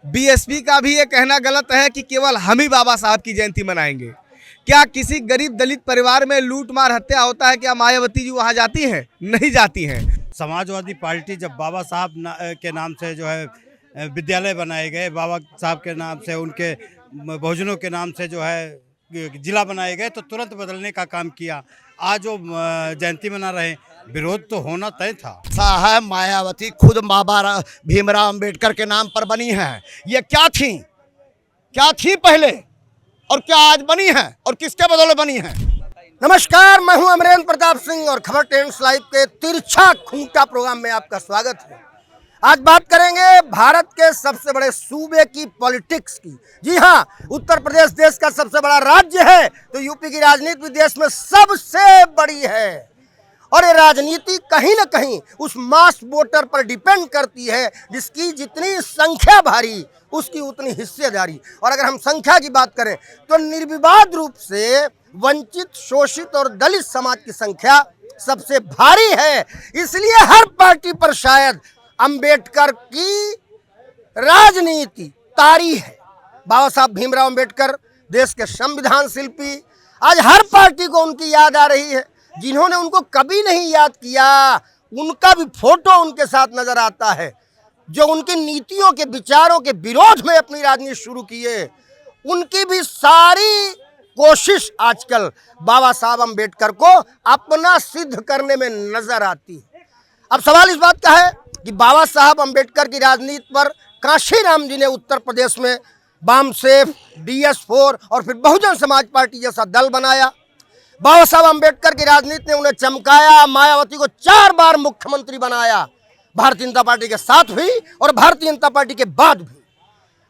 BSP का भी ये कहना गलत है कि केवल हम ही बाबा साहब की जयंती मनाएंगे। क्या किसी गरीब दलित परिवार में लूट मार हत्या होता है? क्या मायावती जी वहां जाती हैं? नहीं जाती हैं। समाजवादी पार्टी जब बाबा साहब के नाम से जो है विद्यालय बनाए गए, बाबा साहब के नाम से उनके भोजनों के नाम से जो है जिला बनाए गए, तो तुरंत बदलने का काम किया। आज जो जयंती मना रहे हैं, विरोध तो होना तय था। साहब मायावती खुद बाबा भीमराव अंबेडकर के नाम पर बनी है। ये क्या थी पहले और क्या आज बनी है और किसके बदौलत बनी है? नमस्कार, मैं हूं अमरेंद्र प्रताप सिंह और खबर टाइम्स लाइव के तिरछा खूंटा प्रोग्राम में आपका स्वागत है। आज बात करेंगे भारत के सबसे बड़े सूबे की पॉलिटिक्स की। जी हां, उत्तर प्रदेश देश का सबसे बड़ा राज्य है, तो यूपी की राजनीति भी देश में सबसे बड़ी है। और ये राजनीति कहीं ना कहीं उस मास वोटर पर डिपेंड करती है जिसकी जितनी संख्या भारी उसकी उतनी हिस्सेदारी। और अगर हम संख्या की बात करें तो निर्विवाद रूप से वंचित, शोषित और दलित समाज की संख्या सबसे भारी है। इसलिए हर पार्टी पर शायद अंबेडकर की राजनीति तारी है। बाबा साहब भीमराव अंबेडकर देश के संविधान शिल्पी, आज हर पार्टी को उनकी याद आ रही है। जिन्होंने उनको कभी नहीं याद किया, उनका भी फोटो उनके साथ नजर आता है। जो उनकी नीतियों के, विचारों के विरोध में अपनी राजनीति शुरू किए, उनकी भी सारी कोशिश आजकल बाबा साहब अंबेडकर को अपना सिद्ध करने में नजर आती है। अब सवाल इस बात का है कि बाबा साहब अंबेडकर की राजनीति पर काशीराम जी ने उत्तर प्रदेश में वामसेफ, DS4 और फिर बहुजन समाज पार्टी जैसा दल बनाया। बाबा साहब अंबेडकर की राजनीति ने उन्हें चमकाया। मायावती को 4 बार मुख्यमंत्री बनाया, भारतीय जनता पार्टी के साथ भी और भारतीय जनता पार्टी के बाद भी।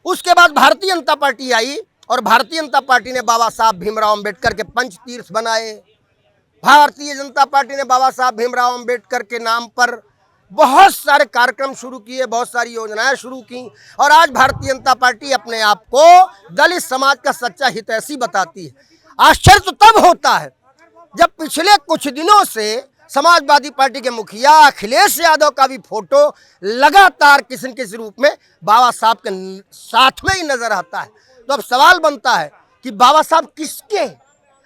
उसके बाद भारतीय जनता पार्टी आई और भारतीय जनता पार्टी ने बाबा साहब भीमराव अंबेडकर के पंचतीर्थ बनाए। भारतीय जनता पार्टी ने बाबा साहब भीमराव अंबेडकर के नाम पर बहुत सारे कार्यक्रम शुरू किए, बहुत सारी योजनाएं शुरू की। और आज भारतीय जनता पार्टी अपने आप को दलित समाज का सच्चा हितैषी बताती है। आश्चर्य तो तब होता है जब पिछले कुछ दिनों से समाजवादी पार्टी के मुखिया अखिलेश यादव का भी फोटो लगातार किसी न किसी रूप में बाबा साहब के साथ में ही नजर आता है। तो अब सवाल बनता है कि बाबा साहब किसके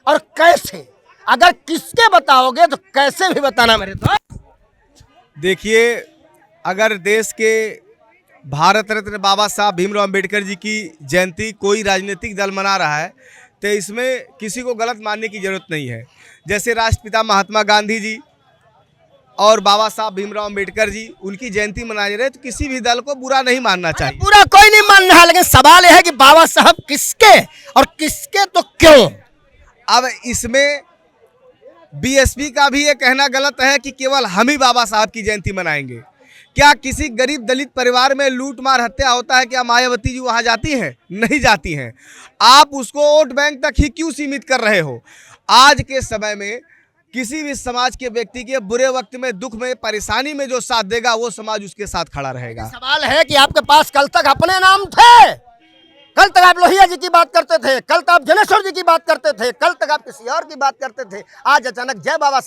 और कैसे? अगर किसके बताओगे तो कैसे भी बताना मेरे दोस्त। देखिए, अगर देश के भारत रत्न बाबा साहब भीमराव अंबेडकर जी की जयंती कोई राजनीतिक दल मना रहा है तो इसमें किसी को गलत मानने की जरूरत नहीं है। जैसे राष्ट्रपिता महात्मा गांधी जी और बाबा साहब भीमराव अंबेडकर जी उनकी जयंती मनाए रहे, तो किसी भी दल को बुरा नहीं मानना चाहिए। बुरा कोई नहीं मान रहा, लेकिन सवाल यह है कि बाबा साहब किसके और किसके तो क्यों? अब इसमें बीएसपी का भी ये कहना गलत है कि केवल हम ही बाबा साहब की जयंती मनाएंगे। क्या किसी गरीब दलित परिवार में लूट मार हत्या होता है? क्या मायावती जी वहां जाती हैं? नहीं जाती हैं। आप उसको वोट बैंक तक ही क्यों सीमित कर रहे हो? आज के समय में किसी भी समाज के व्यक्ति के बुरे वक्त में, दुख में, परेशानी में जो साथ देगा वो समाज उसके साथ खड़ा रहेगा। सवाल है कि आपके पास कल तक अपने नाम थे, कल तक आप लोहिया जी की बात करते थे, कल तक आप जनेश्वर जी की बात करते थे, कल तक आप किसी और की बात करते थे। आज अचानक जय बाबा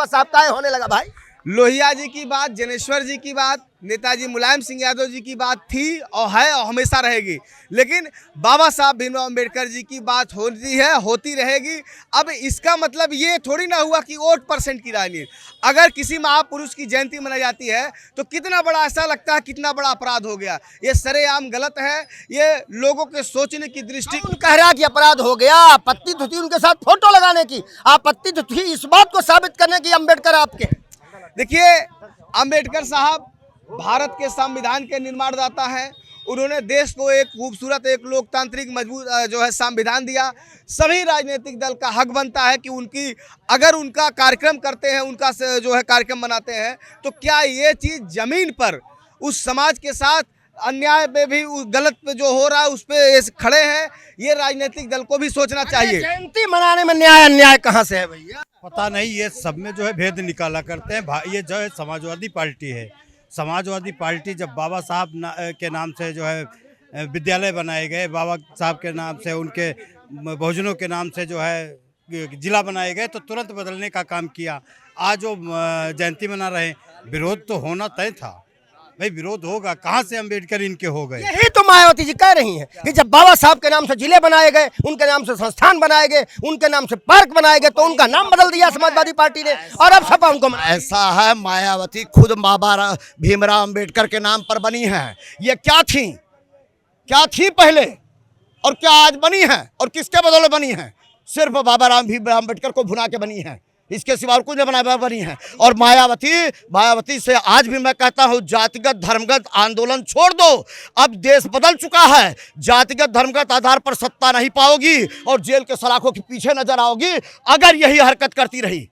साहब काय होने लगा भाई? लोहिया जी की बात, जनेश्वर जी की बात, नेताजी मुलायम सिंह यादव जी की बात थी और है और हमेशा रहेगी, लेकिन बाबा साहब भीमराव अंबेडकर जी की बात होती है, होती रहेगी। अब इसका मतलब ये थोड़ी ना हुआ कि वोट परसेंट की राजनीति। अगर किसी महापुरुष की जयंती मनाई जाती है तो कितना बड़ा, ऐसा लगता है कितना बड़ा अपराध हो गया। ये सरेआम गलत है। ये लोगों के सोचने की दृष्टि कह रहा कि अपराध हो गया। आपत्ति तो थी उनके साथ फोटो लगाने की, आपत्ति तो थी इस बात को साबित करने की अंबेडकर आपके। देखिए, अंबेडकर साहब भारत के संविधान के निर्माणदाता हैं। उन्होंने देश को एक खूबसूरत, एक लोकतांत्रिक मजबूत जो है संविधान दिया। सभी राजनीतिक दल का हक बनता है कि उनकी, अगर उनका कार्यक्रम करते हैं, उनका जो है कार्यक्रम बनाते हैं, तो क्या ये चीज़ जमीन पर उस समाज के साथ अन्याय पे भी, उस गलत पे जो हो रहा है उस पे खड़े हैं? ये राजनीतिक दल को भी सोचना चाहिए। जयंती मनाने में न्याय अन्याय कहाँ से है भैया? पता नहीं, ये सब में जो है भेद निकाला करते हैं। ये जो है समाजवादी पार्टी है। समाजवादी पार्टी जब बाबा साहब के नाम से जो है विद्यालय बनाए गए, बाबा साहब के नाम से उनके भोजनों के नाम से जो है जिला बनाए गए, तो तुरंत बदलने का काम किया। आज जो जयंती मना रहे हैं, विरोध तो होना तय था। भाई विरोध होगा, कहाँ से अम्बेडकर इनके हो गए? यही तो मायावती जी कह रही हैं कि जब बाबा साहब के नाम से जिले बनाए गए, उनके नाम से संस्थान बनाए गए, उनके नाम से पार्क बनाए गए, तो उनका नाम बदल दिया समाजवादी पार्टी ने, और अब सपा उनको ऐसा है। मायावती खुद बाबा भीमराव अम्बेडकर के नाम पर बनी है। ये क्या थी पहले और क्या आज बनी है, और किसके बदौलत बनी है? सिर्फ बाबा भीमराव अम्बेडकर को भुना के बनी है, इसके सिवा और कुछ नहीं बनी है। और मायावती से आज भी मैं कहता हूं, जातिगत धर्मगत आंदोलन छोड़ दो। अब देश बदल चुका है, जातिगत धर्मगत आधार पर सत्ता नहीं पाओगी और जेल के सलाखों के पीछे नजर आओगी अगर यही हरकत करती रही।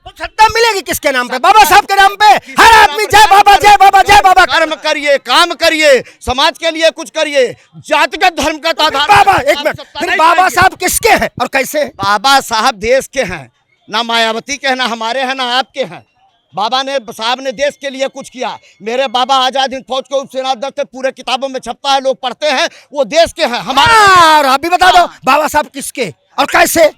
तो सत्ता मिलेगी किसके नाम पे? बाबा साहब के नाम पे। हर आदमी जय बाबा जय बाबा जय बाबा। कर्म करिए, काम करिए, समाज के लिए कुछ करिए, जातिगत धर्म का आधार। बाबा एक मिनट, फिर बाबा साहब किसके हैं और कैसे? बाबा साहब देश के हैं, ना मायावती के हैं, ना हमारे हैं, ना आपके हैं। बाबा साहब ने देश के लिए कुछ किया। मेरे बाबा आजाद हिंद फौज के उप सेनाध्यक्ष थे, पूरे किताबों में छपता है, लोग पढ़ते हैं, वो देश के हैं हमारे। और आप भी बता दो बाबा साहब किसके और कैसे?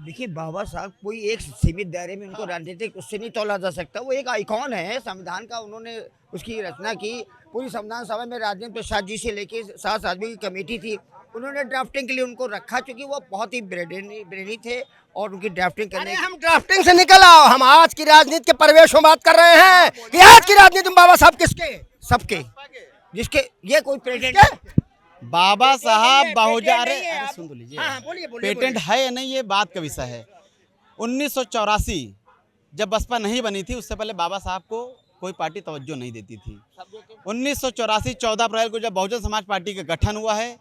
देखिए, बाबा साहब कोई एक सीमित दायरे में उनको राजनीतिक उससे नहीं तोला जा सकता। वो एक आइकॉन है संविधान का, उन्होंने उसकी रचना की। पूरी संविधान सभा में राजेंद्र प्रसाद जी से लेके 7 आदमी की कमेटी थी, उन्होंने ड्राफ्टिंग के लिए उनको रखा, क्योंकि वो बहुत ही ब्रेनी थे और उनकी ड्राफ्टिंग करने। हम ड्राफ्टिंग से निकल आओ, हम आज की राजनीति के परिवेश में बात कर रहे हैं कि आज की राजनीति में बाबा साहब किसके? सबके, जिसके ये कोई प्रेसिडेंट बाबा साहब बाहुजा अरे सुन तो लीजिए, बोलिए पेटेंट है या नहीं ये बात का विषय है। 1984 जब बसपा नहीं बनी थी, उससे पहले बाबा साहब को कोई पार्टी तवज्जो नहीं देती थी। 1984 14 अप्रैल को जब बहुजन समाज पार्टी का गठन हुआ है,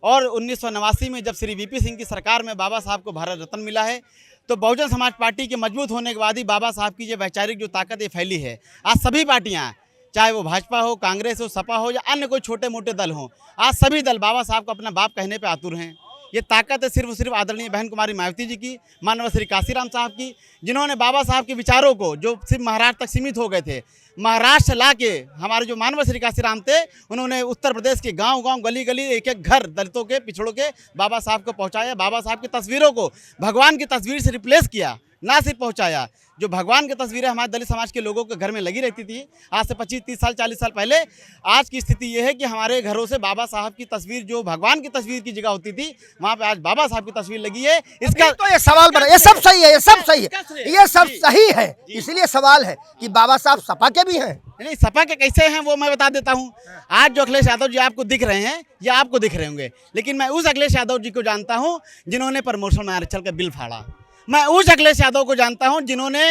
और 1989 में जब श्री वीपी सिंह की सरकार में बाबा साहब को भारत रत्न मिला है, तो बहुजन समाज पार्टी के मजबूत होने के बाद ही बाबा साहब की ये वैचारिक जो ताकत ये फैली है। आज सभी पार्टियाँ, चाहे वो भाजपा हो, कांग्रेस हो, सपा हो या अन्य कोई छोटे मोटे दल हों, आज सभी दल बाबा साहब को अपना बाप कहने पे आतुर हैं। ये ताकत है सिर्फ आदरणीय बहन कुमारी मायावती जी की, माननीय श्री काशीराम साहब की, जिन्होंने बाबा साहब के विचारों को, जो सिर्फ महाराष्ट्र तक सीमित हो गए थे, महाराष्ट्र ला के हमारे जो माननीय श्री काशीराम थे, उन्होंने उत्तर प्रदेश के गांव-गांव, गली-गली, एक-एक घर दलितों के, पिछड़ों के बाबा साहब को पहुंचाया। बाबा साहब की तस्वीरों को भगवान की तस्वीर से रिप्लेस किया, ना सिर्फ पहुंचाया। जो भगवान की तस्वीरें हमारे दलित समाज के लोगों के घर में लगी रहती थी आज से 25, 30 साल, 40 साल पहले, आज की स्थिति ये है कि हमारे घरों से बाबा साहब की तस्वीर, जो भगवान की तस्वीर की जगह होती थी, वहाँ पे आज बाबा साहब की तस्वीर लगी है। इसका तो ये सवाल बना, ये सब सही है, ये सब सही है, ये सब सही है। इसलिए सवाल है कि बाबा साहब सपा के भी हैं। नहीं, सपा के कैसे हैं वो मैं बता देता हूँ। आज जो अखिलेश यादव जी आपको दिख रहे हैं, ये आपको दिख रहे होंगे, लेकिन मैं उस अखिलेश यादव जी को जानता हूँ जिन्होंने प्रमोशन में आरक्षण का बिल फाड़ा। मैं उस अखिलेश यादव को जानता हूं जिन्होंने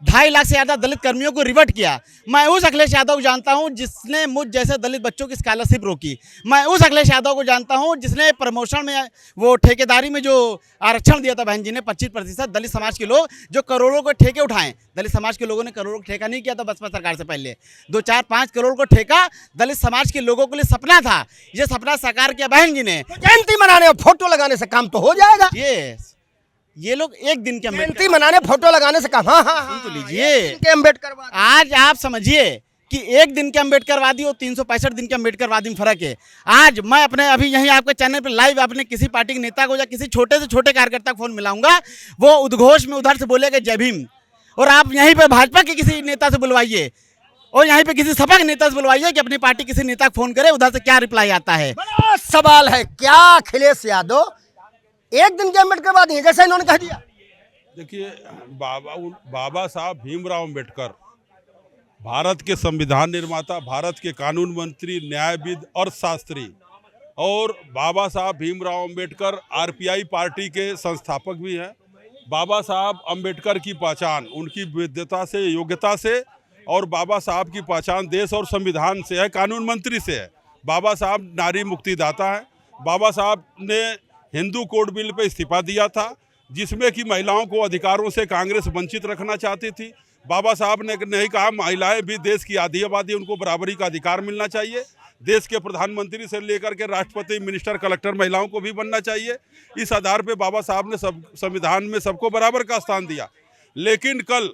2.5 लाख से ज़्यादा दलित कर्मियों को रिवर्ट किया। मैं उस अखिलेश यादव को जानता हूं जिसने मुझ जैसे दलित बच्चों की स्कॉलरशिप रोकी। मैं उस अखिलेश यादव को जानता हूं जिसने प्रमोशन में, वो ठेकेदारी में जो आरक्षण दिया था बहन जी ने 25% दलित समाज के लोग जो करोड़ों को ठेके उठाएं। दलित समाज के लोगों ने करोड़ों को ठेका नहीं किया था बसपा सरकार से पहले। 2, 4, 5 करोड़ को ठेका दलित समाज के लोगों के लिए सपना था। ये सपना साकार किया बहन जी ने। जयंती मनाने और फोटो लगाने से काम तो हो जाएगा। ये लोग एक दिन के जयंती मनाने, फोटो लगाने से काम। हाँ, तो लीजिए, अम्बेडकर आज आप समझिए कि एक दिन के अम्बेडकरवादी और 365 दिन के अम्बेडकरवादी में फर्क है। आज मैं अपने अभी यहीं आपके चैनल पर लाइव अपने किसी पार्टी के नेता को या किसी छोटे से छोटे कार्यकर्ता को फोन मिलाऊंगा, वो उद्घोष में उधर से बोलेगा जय भीम, और आप यहीं पे भाजपा के किसी नेता से बुलवाइए और यहीं पे किसी सपा के नेता से बुलवाइए कि अपनी पार्टी किसी नेता को फोन करे, उधर से क्या रिप्लाई आता है। बड़ा सवाल है, क्या अखिलेश यादव एक दिन के अम्बेडकरवादी हैं जैसे इन्होंने कह दिया? देखिए, बाबा साहब भीमराव अम्बेडकर भारत के संविधान निर्माता, भारत के कानून मंत्री, न्यायविद और शास्त्री, और बाबा साहब भीमराव अम्बेडकर आरपीआई पार्टी के संस्थापक भी हैं। बाबा साहब अम्बेडकर की पहचान उनकी विद्वता से, योग्यता से, और बाबा साहब की पहचान देश और संविधान से है, कानून मंत्री से है। बाबा साहब नारी मुक्तिदाता हैं। बाबा साहब ने हिंदू कोड बिल पे इस्तीफा दिया था, जिसमें कि महिलाओं को अधिकारों से कांग्रेस वंचित रखना चाहती थी। बाबा साहब ने नहीं कहा महिलाएं भी देश की आधी आबादी, उनको बराबरी का अधिकार मिलना चाहिए। देश के प्रधानमंत्री से लेकर के राष्ट्रपति, मिनिस्टर, कलेक्टर महिलाओं को भी बनना चाहिए। इस आधार पे बाबा साहब ने संविधान में सबको बराबर का स्थान दिया। लेकिन कल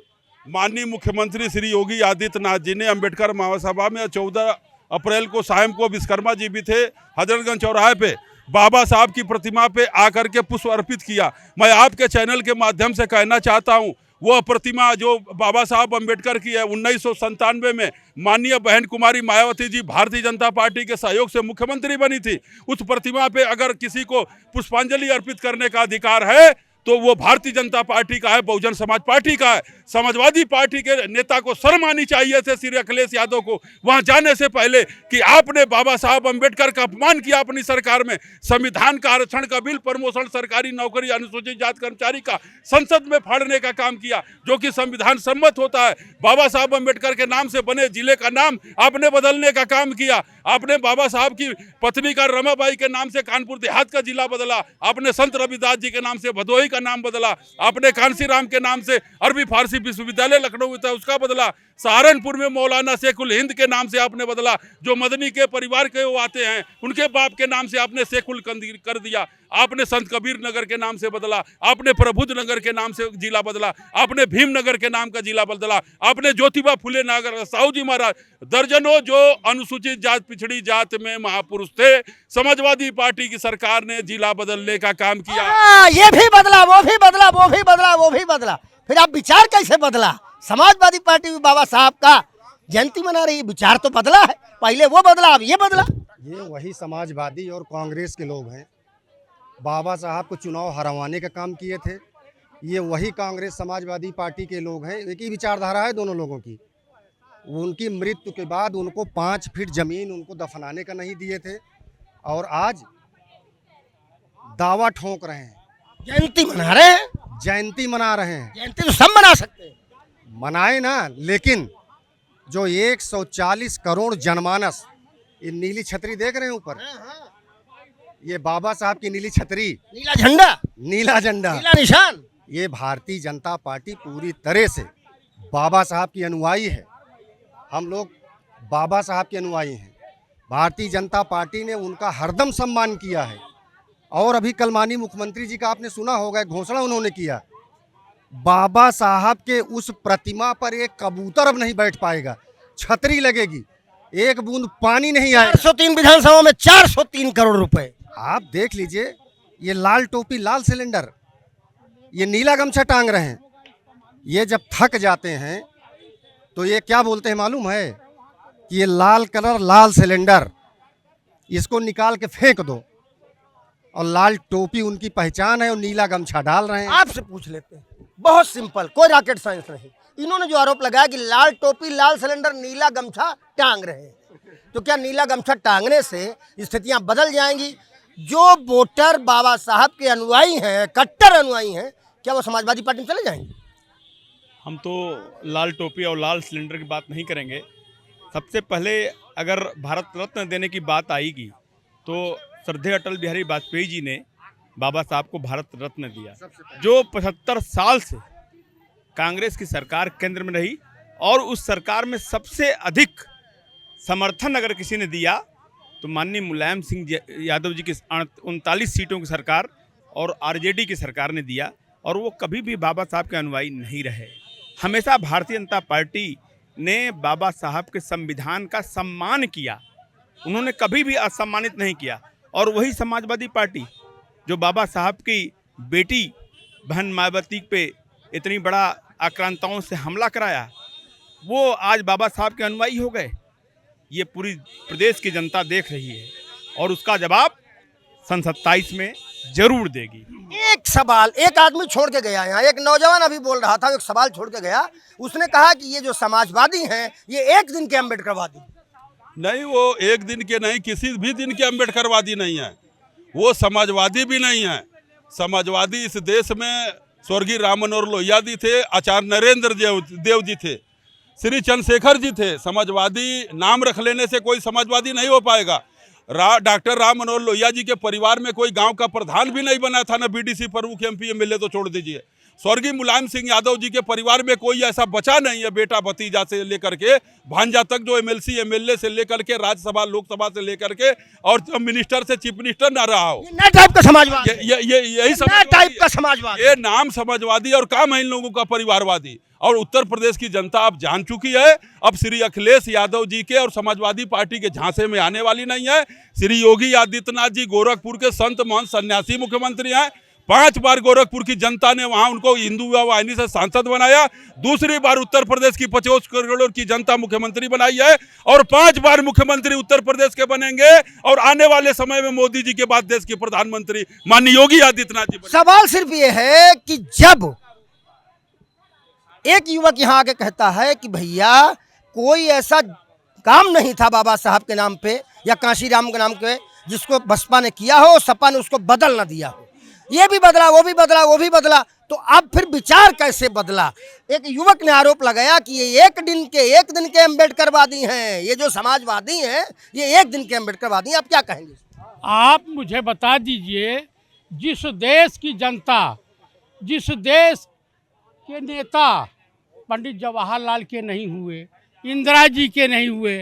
माननीय मुख्यमंत्री श्री योगी आदित्यनाथ जी ने अम्बेडकर महासभा में 14 अप्रैल को शाम को विश्वकर्मा जी भी थे, हजरतगंज चौराहे पे बाबा साहब की प्रतिमा पे आकर के पुष्प अर्पित किया। मैं आपके चैनल के माध्यम से कहना चाहता हूं, वह प्रतिमा जो बाबा साहब अम्बेडकर की है 1997 में माननीय बहन कुमारी मायावती जी भारतीय जनता पार्टी के सहयोग से मुख्यमंत्री बनी थी। उस प्रतिमा पे अगर किसी को पुष्पांजलि अर्पित करने का अधिकार है तो वो भारतीय जनता पार्टी का है, बहुजन समाज पार्टी का है। समाजवादी पार्टी के नेता को शर्म आनी चाहिए थे श्री अखिलेश यादव को वहां जाने से पहले कि आपने बाबा साहब अम्बेडकर का अपमान किया अपनी सरकार में। संविधान का आरक्षण का बिल, प्रमोशन, सरकारी नौकरी, अनुसूचित जाति कर्मचारी का संसद में फाड़ने का काम किया जो कि संविधान सम्मत होता है। बाबा साहब अम्बेडकर के नाम से बने जिले का नाम आपने बदलने का काम किया। आपने बाबा साहब की पत्नी का रमाबाई के नाम से कानपुर देहात का जिला बदला। आपने संत रविदास जी के नाम से भदोही का नाम बदला। आपने कांसी राम के नाम से अरबी फारसी विश्वविद्यालय लखनऊ था उसका बदला। सहारनपुर में मौलाना शेखुल हिंद के नाम से आपने बदला। जो मदनी के परिवार के वो आते हैं उनके बाप के नाम से आपने शेखुल कर दिया। आपने संत कबीर नगर के नाम से बदला। आपने प्रबुद्ध नगर के नाम से जिला बदला। आपने भीमनगर के नाम का जिला बदला। आपने ज्योतिबा फुले नगर, साहू जी महाराज, दर्जनों जो अनुसूचित जात पिछड़ी जात में महापुरुष थे, समाजवादी पार्टी की सरकार ने जिला बदलने का काम किया। ये भी बदला, वो भी बदला, वो भी बदला, वो भी बदला। फिर आप विचार कैसे बदला? समाजवादी पार्टी भी बाबा साहब का जयंती मना रही है, विचार तो बदला है। पहले वो बदला, अब ये बदला। ये वही समाजवादी और कांग्रेस के लोग हैं। बाबा साहब को चुनाव हरवाने का काम किए थे। ये वही कांग्रेस समाजवादी पार्टी के लोग हैं। एक ही विचारधारा है दोनों लोगों की। उनकी मृत्यु के बाद उनको 5 फीट जमीन उनको दफनाने का नहीं दिए थे और आज दावा ठोक रहे हैं, जयंती मना रहे हैं। जयंती मना रहे हैं। जयंती तो सब मना सकते हैं, मनाए ना, लेकिन जो 140 करोड़ जनमानस, ये नीली छतरी देख रहे हैं ऊपर, ये बाबा साहब की नीली छतरी, नीला झंडा, नीला झंडा, नीला निशान, ये भारतीय जनता पार्टी पूरी तरह से बाबा साहब की अनुयायी है। हम लोग बाबा साहब के अनुयायी हैं। भारतीय जनता पार्टी ने उनका हरदम सम्मान किया है। और अभी कल माननीय मुख्यमंत्री जी का आपने सुना होगा, घोषणा उन्होंने किया, बाबा साहब के उस प्रतिमा पर एक कबूतर अब नहीं बैठ पाएगा, छतरी लगेगी, एक बूंद पानी नहीं आएगा। 403 विधानसभा में 403 करोड़ रुपए। आप देख लीजिए, ये लाल टोपी, लाल सिलेंडर, ये नीला गमछा टांग रहे हैं। ये जब थक जाते हैं तो ये क्या बोलते हैं मालूम है कि ये लाल कलर, लाल सिलेंडर, इसको निकाल के फेंक दो। और लाल टोपी उनकी पहचान है और नीला गमछा डाल रहे हैं। आपसे पूछ लेते हैं, बहुत सिंपल, कोई रॉकेट साइंस नहीं। इन्होंने जो आरोप लगाया कि लाल टोपी, लाल सिलेंडर, नीला गमछा टांग रहे हैं, तो क्या नीला गमछा टांगने से स्थितियां बदल जाएंगी? जो वोटर बाबा साहब के अनुयायी हैं, कट्टर अनुयायी हैं, क्या वो समाजवादी पार्टी में चले जाएंगे? हम तो लाल टोपी और लाल सिलेंडर की बात नहीं करेंगे। सबसे पहले अगर भारत रत्न देने की बात आएगी तो श्रद्धेय अटल बिहारी वाजपेयी जी ने बाबा साहब को भारत रत्न दिया, जो 75 साल से कांग्रेस की सरकार केंद्र में रही और उस सरकार में सबसे अधिक समर्थन अगर किसी ने दिया तो माननीय मुलायम सिंह यादव जी की 39 सीटों की सरकार और आरजेडी की सरकार ने दिया। और वो कभी भी बाबा साहब के अनुयायी नहीं रहे। हमेशा भारतीय जनता पार्टी ने बाबा साहब के संविधान का सम्मान किया, उन्होंने कभी भी असम्मानित नहीं किया। और वही समाजवादी पार्टी जो बाबा साहब की बेटी बहन मायावती पे इतनी बड़ा आक्रांताओं से हमला कराया, वो आज बाबा साहब के अनुयायी हो गए। ये पूरी प्रदेश की जनता देख रही है और उसका जवाब सन 27 में जरूर देगी। एक सवाल एक आदमी छोड़ के गया यहाँ, एक नौजवान अभी बोल रहा था, एक सवाल छोड़ के गया। उसने कहा कि ये जो समाजवादी हैं ये एक दिन के अम्बेडकरवादी नहीं, वो एक दिन के नहीं, किसी भी दिन के अम्बेडकरवादी नहीं है, वो समाजवादी भी नहीं है। समाजवादी इस देश में स्वर्गीय राम मनोहर लोहिया जी थे, आचार्य नरेंद्र देव जी थे, श्री चंद्रशेखर जी थे। समाजवादी नाम रख लेने से कोई समाजवादी नहीं हो पाएगा। डॉक्टर राम मनोहर लोहिया जी के परिवार में कोई गांव का प्रधान भी नहीं बना था, ना बीडीसी प्रमुख, एमपी एमएलए तो छोड़ दीजिए। स्वर्गीय मुलायम सिंह यादव जी के परिवार में कोई ऐसा बचा नहीं है, बेटा भतीजा से लेकर के भांजा तक, जो एमएलसी एमएलए से लेकर के राज्यसभा लोकसभा से लेकर के और मिनिस्टर से चीफ मिनिस्टर ना रहा हो। नया टाइप का समाजवाद, यही टाइप का समाजवाद, ये नाम समाजवादी और काम है इन लोगों का परिवारवादी। और उत्तर प्रदेश की जनता अब जान चुकी है, अब श्री अखिलेश यादव जी के और समाजवादी पार्टी के झांसे में आने वाली नहीं है। श्री योगी आदित्यनाथ जी गोरखपुर के संत महंत सन्यासी मुख्यमंत्री हैं, 5 बार गोरखपुर की जनता ने वहां उनको हिंदू विवाह वाहिनी से सांसद बनाया, दूसरी बार उत्तर प्रदेश की 50 करोड़ की जनता मुख्यमंत्री बनाई है, और 5 बार मुख्यमंत्री उत्तर प्रदेश के बनेंगे, और आने वाले समय में मोदी जी के बाद देश के प्रधानमंत्री माननीय योगी आदित्यनाथ जी बनेंगे। सवाल सिर्फ ये है कि जब एक युवक यहाँ आके कहता है कि भैया कोई ऐसा काम नहीं था बाबा साहब के नाम पे या कांशीराम के नाम पे जिसको बसपा ने किया हो, सपा ने उसको बदल ना दिया हो, ये भी बदला, वो भी बदला, वो भी बदला, तो अब फिर विचार कैसे बदला। एक युवक ने आरोप लगाया कि ये एक दिन के अम्बेडकरवादी हैं, ये जो समाजवादी हैं ये एक दिन के अम्बेडकरवादी हैं। आप क्या कहेंगे? आप मुझे बता दीजिए, जिस देश की जनता, जिस देश के नेता पंडित जवाहरलाल के नहीं हुए, इंदिरा जी के नहीं हुए,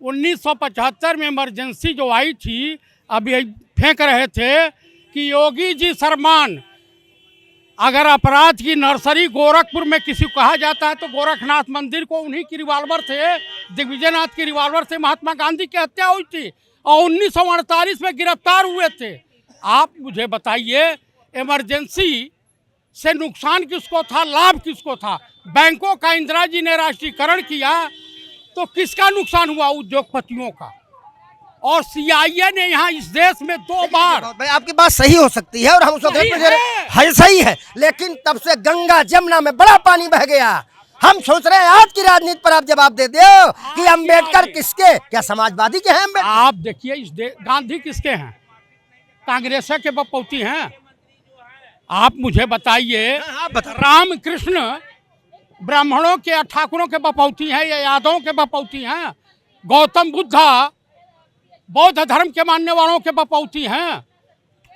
1975 में इमरजेंसी जो आई थी, अभी फेंक रहे थे कि योगी जी सरमान, अगर अपराध की नर्सरी गोरखपुर में किसी को कहा जाता है तो गोरखनाथ मंदिर को उन्हीं की रिवॉल्वर से, दिग्विजयनाथ की रिवॉल्वर से महात्मा गांधी की हत्या हुई थी और 1948 में गिरफ्तार हुए थे। आप मुझे बताइए, इमरजेंसी से नुकसान किसको था, लाभ किसको था? बैंकों का इंदिरा जी ने राष्ट्रीयकरण किया तो किसका नुकसान हुआ? उद्योगपतियों का। और सीआईए ने यहाँ इस देश में 2 बार, भाई आपकी बात सही हो सकती है और हम उसको है सही है, लेकिन तब से गंगा जमुना में बड़ा पानी बह गया। हम सोच रहे हैं आज की राजनीति पर आप जवाब दे दो कि अम्बेडकर किसके, क्या समाजवादी के हैं अम्बेडकर? आप देखिए, इस गांधी किसके हैं? कांग्रेस के बपौती हैं। आप मुझे बताइए, रामकृष्ण ब्राह्मणों के, ठाकुरों के बपौती हैं या यादवों के बपौती हैं? गौतम बुद्धा बौद्ध धर्म के मानने वालों के बपौती हैं।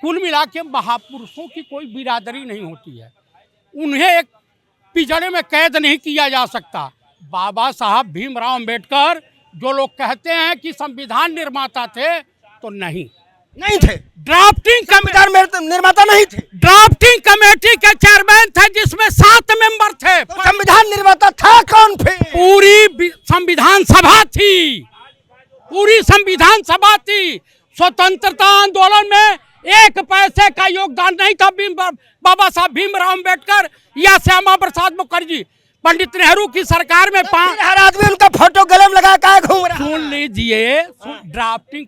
कुल मिला के महापुरुषों की कोई बिरादरी नहीं होती है, उन्हें एक पिंजरे में कैद नहीं किया जा सकता। बाबा साहब भीमराव अंबेडकर, जो लोग कहते हैं कि संविधान निर्माता थे, तो नहीं थे। ड्राफ्टिंग निर्माता नहीं थे, ड्राफ्टिंग कमेटी के चेयरमैन थे जिसमें 7 मेंबर थे। तो संविधान निर्माता था कौन? फिर पूरी संविधान सभा थी, पूरी संविधान सभा थी। स्वतंत्रता आंदोलन में 1 पैसे का योगदान नहीं था बाबा साहब भीमराव अंबेडकर या श्यामा प्रसाद मुखर्जी। पंडित नेहरू की सरकार में हर आदमी उनका फोटो गले में लगा के घूम रहा। सुन लीजिए, ड्राफ्टिंग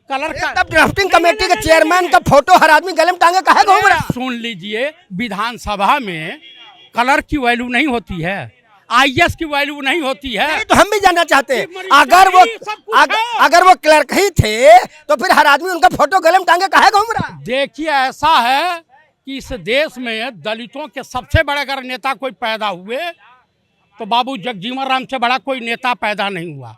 कलर का, तब ड्राफ्टिंग कमेटी के चेयरमैन का फोटो हर आदमी गले में टांगे काहे घूम रहा? सुन लीजिए, विधानसभा में कलर की वैल्यू नहीं होती है, आईएएस की वैल्यू नहीं होती है। नहीं, तो हम भी जानना चाहते हैं, अगर वो क्लर्क ही थे तो फिर हर आदमी उनका फोटो गले में टांगे काहे घूम रहा? देखिए, ऐसा है कि इस देश में दलितों के सबसे बड़े अगर नेता कोई पैदा हुए तो बाबू जगजीवन राम से बड़ा कोई नेता पैदा नहीं हुआ।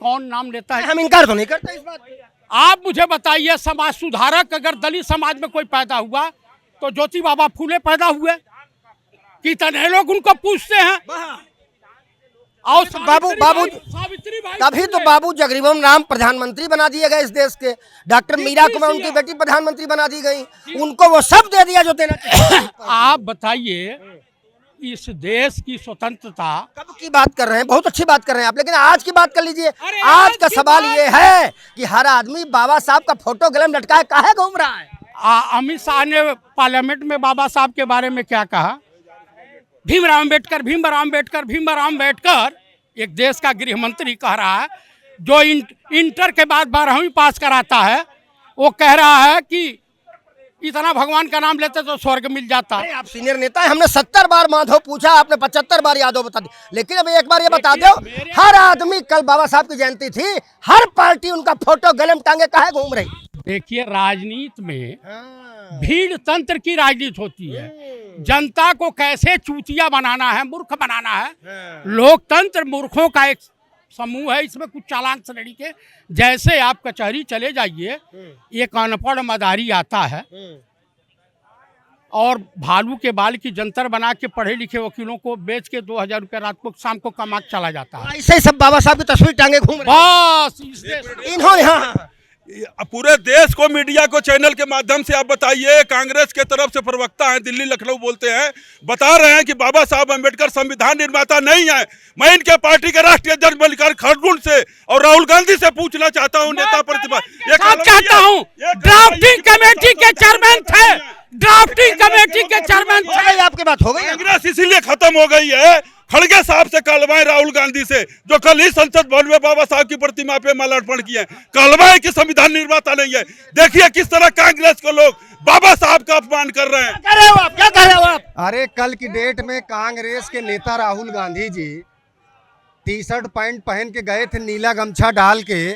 कौन नाम लेता है? हम इनकार तो नहीं करते इस बात पे। आप मुझे बताइए, समाज सुधारक अगर दलित समाज में कोई पैदा हुआ तो ज्योति बाबा फूले पैदा हुए। कितने लोग उनको पूछते हैं। और बाबू तभी तो बाबू जगजीवन राम प्रधानमंत्री बना दिए गए इस देश के। डॉक्टर मीरा कुमार उनकी बेटी प्रधानमंत्री बना दी गई, उनको वो सब दे दिया जो देना चाहिए। आप बताइए, इस देश की स्वतंत्रता कब की बात कर रहे हैं? बहुत अच्छी बात कर रहे हैं आप, लेकिन आज की बात कर लीजिए। आज का सवाल ये है कि हर आदमी बाबा साहब का फोटो गले में लटकाए काहे घूम रहा है? अमित शाह ने पार्लियामेंट में बाबा साहब के बारे में क्या कहा? भीमराव अंबेडकर, भीमराव अंबेडकर, भीमराव अंबेडकर। एक देश का गृह मंत्री कह रहा है, जो इंटर के बाद 12वीं पास कराता है, वो कह रहा है कि इतना भगवान का नाम लेते तो स्वर्ग मिल जाता। आप सीनियर नेता है, हमने 70 बार माधव पूछा, आपने 75 बार यादव बता दी, लेकिन अब एक बार ये बता दो, हर आदमी, कल बाबा साहब की जयंती थी, हर पार्टी उनका फोटो गले में टांगे काहे घूम रही? देखिए, राजनीति में भीड़ तंत्र की राजनीति होती है। जनता को कैसे चूतिया बनाना है, मूर्ख बनाना है। लोकतंत्र मूर्खों का एक समूह है, इसमें कुछ चालाक श्रेणी के। जैसे आप कचहरी चले जाइए, एक अनपढ़ मदारी आता है और भालू के बाल की जंतर बना के पढ़े लिखे वकीलों को बेच के 2000 रुपये रात को शाम को कमा के चला जाता है। ऐसे ही सब बाबा साहब की तस्वीर टांगे घूम रहे हैं। बस इन्होंने पूरे देश को, मीडिया को, चैनल के माध्यम से आप बताइए, कांग्रेस के तरफ से प्रवक्ता हैं, दिल्ली लखनऊ बोलते हैं, बता रहे हैं कि बाबा साहब अम्बेडकर संविधान निर्माता नहीं है। मैं इनके पार्टी के राष्ट्रीय अध्यक्ष मल्लिकार्जुन खड़गे से और राहुल गांधी से पूछना चाहता हूं, नेता प्रतिपक्ष, ड्राफ्टिंग कमेटी के चेयरमैन थे, ड्राफ्टिंग गांधी से, जो कल ही संसद भवन में बाबा साहब की प्रतिमा पे माल्यार्पण किए। कहलवा है कि संविधान निर्माता नहीं है। देखिए किस तरह कांग्रेस को लोग बाबा साहब का अपमान कर रहे हैं। क्या कह रहे हो आप, क्या कह रहे हो आप? अरे कल की डेट में कांग्रेस के नेता राहुल गांधी जी टी-शर्ट पैंट पहन के गए थे, नीला गमछा डाल के,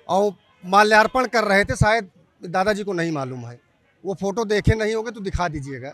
और माल्यार्पण कर रहे थे। शायद दादाजी को नहीं मालूम है, वो फोटो देखे नहीं होगे तो दिखा दीजिएगा।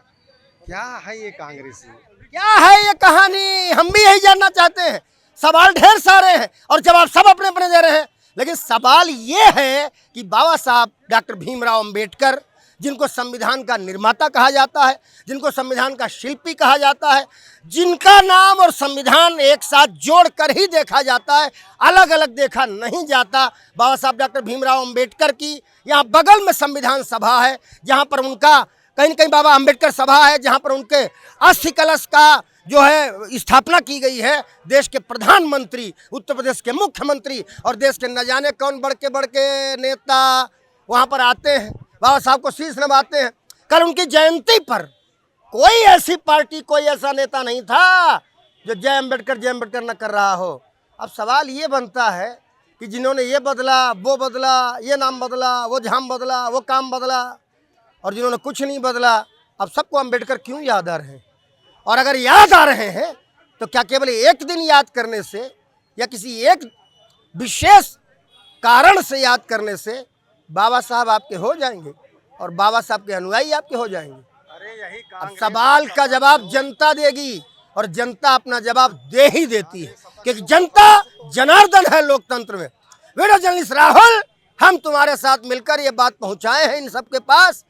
क्या है ये कांग्रेसी, क्या है ये कहानी, हम भी यही जानना चाहते हैं। सवाल ढेर सारे हैं और जवाब सब अपने अपने दे रहे हैं, लेकिन सवाल ये है कि बाबा साहब डॉक्टर भीमराव अंबेडकर, जिनको संविधान का निर्माता कहा जाता है, जिनको संविधान का शिल्पी कहा जाता है, जिनका नाम और संविधान एक साथ जोड़कर ही देखा जाता है, अलग अलग देखा नहीं जाता। बाबा साहब डॉक्टर भीमराव अंबेडकर की यहाँ बगल में संविधान सभा है, जहाँ पर उनका कहीं न कहीं बाबा अंबेडकर सभा है, जहाँ पर उनके अस्थि कलश का जो है स्थापना की गई है। देश के प्रधानमंत्री, उत्तर प्रदेश के मुख्यमंत्री और देश के न जाने कौन बड़के नेता वहाँ पर आते हैं, बाबा साहब को शीश नवाते हैं। कल उनकी जयंती पर कोई ऐसी पार्टी, कोई ऐसा नेता नहीं था जो जय अम्बेडकर न कर रहा हो। अब सवाल ये बनता है कि जिन्होंने ये बदला, वो बदला, ये नाम बदला, वो झाम बदला, वो काम बदला, और जिन्होंने कुछ नहीं बदला, अब सबको अम्बेडकर क्यों याद आ रहे हैं? और अगर याद आ रहे हैं तो क्या केवल एक दिन याद करने से या किसी एक विशेष कारण से याद करने से बाबा साहब आपके हो जाएंगे और बाबा साहब के अनुयायी आपके हो जाएंगे? अब सवाल का जवाब जनता देगी और जनता अपना जवाब दे ही देती है, क्योंकि जनता जनार्दन है लोकतंत्र में। वीडियो जर्नलिस्ट राहुल, हम तुम्हारे साथ मिलकर ये बात पहुंचाए हैं इन सबके पास,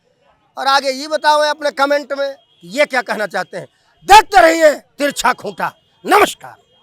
और आगे ये बताओ अपने कमेंट में ये क्या कहना चाहते हैं। देखते रहिए तिरछा खूंटा। नमस्कार।